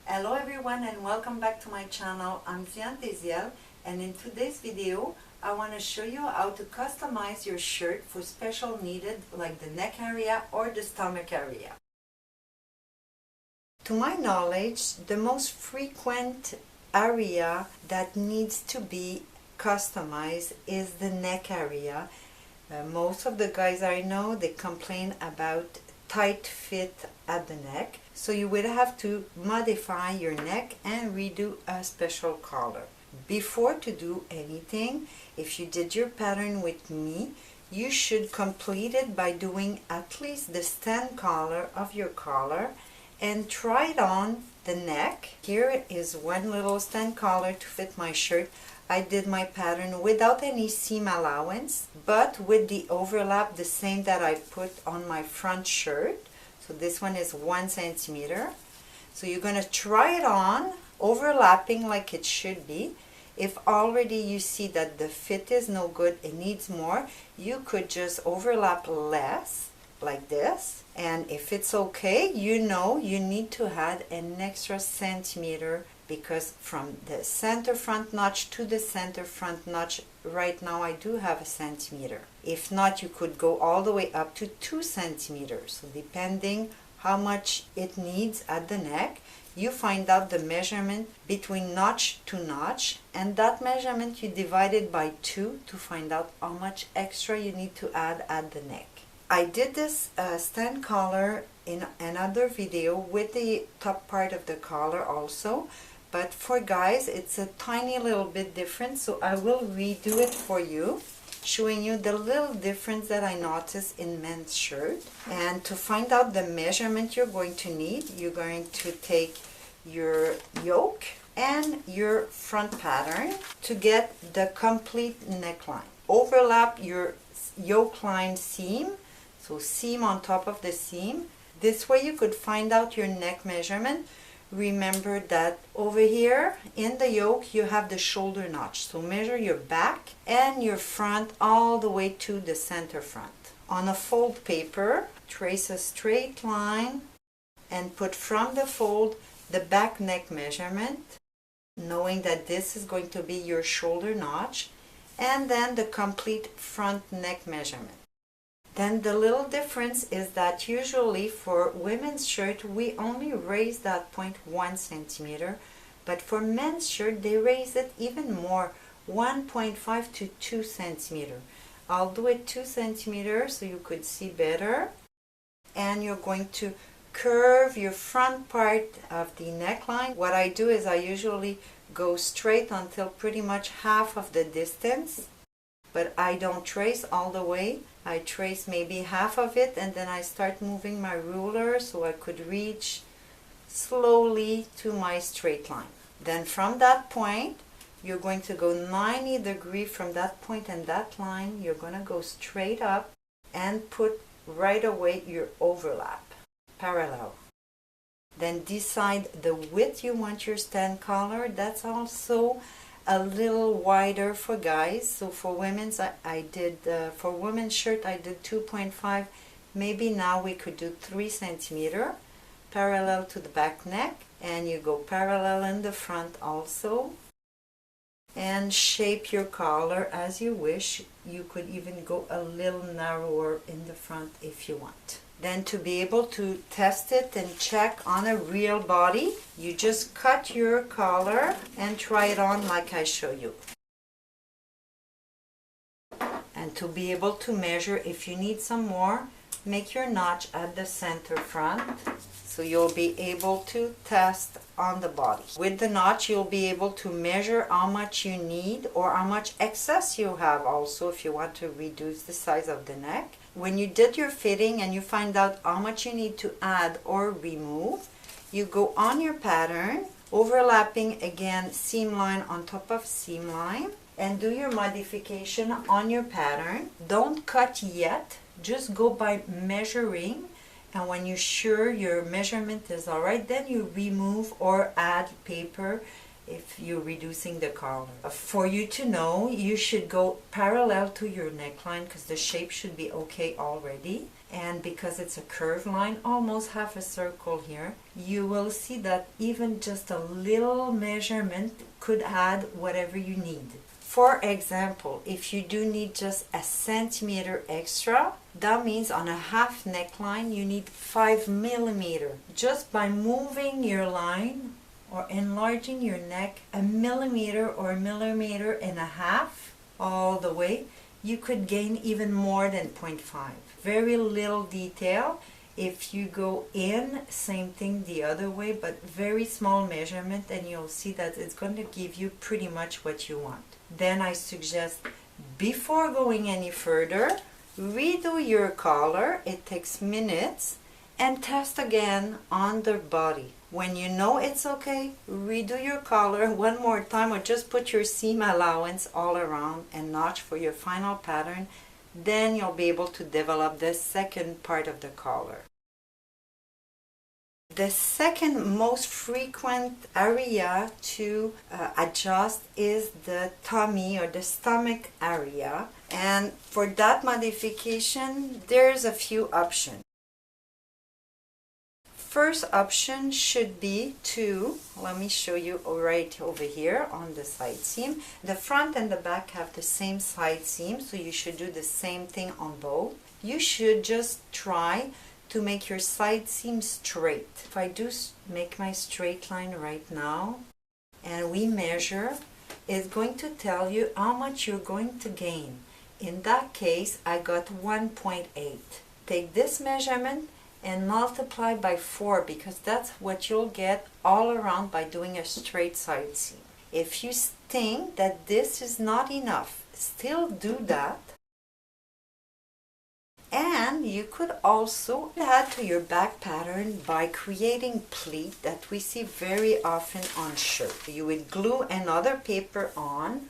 Hello everyone and welcome back to my channel. I'm Deziel, and in today's video I want to show you how to customize your shirt for special needed like the neck area or the stomach area. To my knowledge, the most frequent area that needs to be customized is the neck area. Most of the guys I know, they complain about tight fit at the neck, so you would have to modify your neck and redo a special collar. Before to do anything, if you did your pattern with me, you should complete it by doing at least the stand collar of your collar and try it on the neck. Here is one little stand collar to fit my shirt. I did my pattern without any seam allowance, but with the overlap the same that I put on my front shirt. So this one is 1 centimeter. So you're going to try it on, overlapping like it should be. If already you see that the fit is no good, it needs more, you could just overlap less, like this. And if it's okay, you know you need to add an extra centimeter, because from the center front notch to the center front notch, right now I do have a centimeter. If not, you could go all the way up to 2 centimeters. So depending how much it needs at the neck, you find out the measurement between notch to notch, and that measurement you divide it by 2 to find out how much extra you need to add at the neck. I did this stand collar in another video with the top part of the collar also, but for guys it's a tiny little bit different, so I will redo it for you, showing you the little difference that I noticed in men's shirt. And to find out the measurement you're going to need, you're going to take your yoke and your front pattern to get the complete neckline. Overlap your yoke line seam, so seam on top of the seam. This way you could find out your neck measurement. Remember that over here in the yoke you have the shoulder notch, so measure your back and your front all the way to the center front. On a fold paper, trace a straight line and put from the fold the back neck measurement, knowing that this is going to be your shoulder notch, and then the complete front neck measurement. Then the little difference is that usually for women's shirt we only raise that point 1 centimeter, but for men's shirt they raise it even more, 1.5 to 2 centimeter. I'll do it 2 centimeters so you could see better. And you're going to curve your front part of the neckline. What I do is I usually go straight until pretty much half of the distance, but I don't trace all the way. I trace maybe half of it, and then I start moving my ruler so I could reach slowly to my straight line. Then from that point, you're going to go 90 degrees from that point and that line. You're going to go straight up and put right away your overlap, parallel. Then decide the width you want your stand collar. That's also a little wider for guys. So for women's for women's shirt I did 2.5. Maybe now we could do 3 centimeter parallel to the back neck, and you go parallel in the front also, and shape your collar as you wish. You could even go a little narrower in the front if you want. Then to be able to test it and check on a real body, you just cut your collar and try it on like I show you. And to be able to measure, if you need some more, make your notch at the center front, so you'll be able to test on the body. With the notch you'll be able to measure how much you need or how much excess you have also if you want to reduce the size of the neck. When you did your fitting and you find out how much you need to add or remove, you go on your pattern, overlapping again seam line on top of seam line, and do your modification on your pattern. Don't cut yet, just go by measuring, and when you're sure your measurement is alright, then you remove or add paper if you're reducing the collar. For you to know, you should go parallel to your neckline because the shape should be okay already, and because it's a curved line, almost half a circle here, you will see that even just a little measurement could add whatever you need. For example, if you do need just a centimeter extra, that means on a half neckline you need 5 millimeters. Just by moving your line or enlarging your neck a millimeter or a millimeter and a half all the way, you could gain even more than 0.5. Very little detail. If you go in, same thing the other way, but very small measurement, and you'll see that it's going to give you pretty much what you want. Then I suggest, before going any further, redo your collar. It takes minutes, and test again on the body. When you know it's okay, redo your collar one more time, or just put your seam allowance all around and notch for your final pattern. Then you'll be able to develop the second part of the collar. The second most frequent area to adjust is the tummy or the stomach area, and for that modification there's a few options. First option should be to, let me show you right over here on the side seam. The front and the back have the same side seam, so you should do the same thing on both. You should just try to make your side seam straight. If I do make my straight line right now and we measure, it's going to tell you how much you're going to gain. In that case, I got 1.8. Take this measurement and multiply by 4, because that's what you'll get all around by doing a straight side seam. If you think that this is not enough, still do that. And you could also add to your back pattern by creating pleat that we see very often on shirts. You would glue another paper on,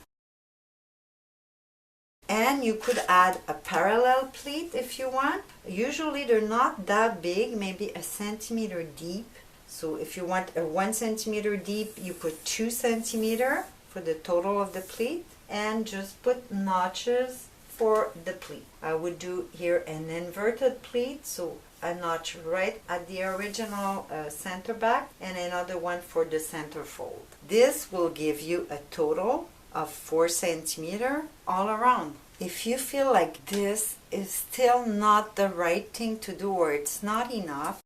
and you could add a parallel pleat if you want. Usually they're not that big, maybe a centimeter deep. So if you want a 1 centimeter deep, you put 2 centimeter for the total of the pleat, and just put notches for the pleat. I would do here an inverted pleat, so a notch right at the original center back and another one for the center fold. This will give you a total of 4 centimeters all around. If you feel like this is still not the right thing to do, or it's not enough,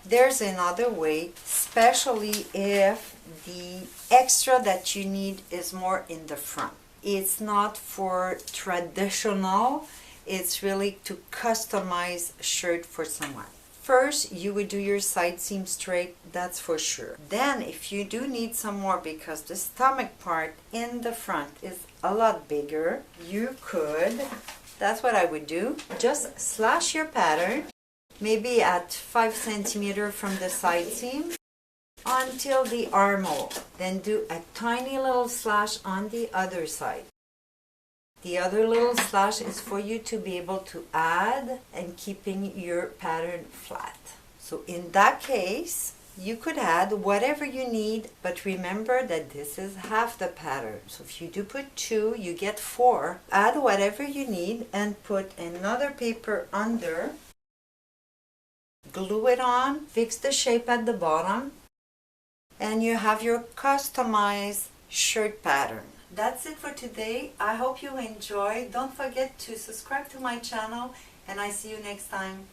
there's another way, especially if the extra that you need is more in the front. It's not for traditional, it's really to customize a shirt for someone. First, you would do your side seam straight, that's for sure. Then, if you do need some more because the stomach part in the front is a lot bigger, you could, that's what I would do, just slash your pattern, maybe at 5 centimeters from the side seam until the armhole. Then do a tiny little slash on the other side. The other little slash is for you to be able to add and keeping your pattern flat. So in that case, you could add whatever you need, but remember that this is half the pattern. So if you do put 2, you get 4. Add whatever you need and put another paper under. Glue it on, fix the shape at the bottom, and you have your customized shirt pattern. That's it for today. I hope you enjoyed. Don't forget to subscribe to my channel, and I see you next time.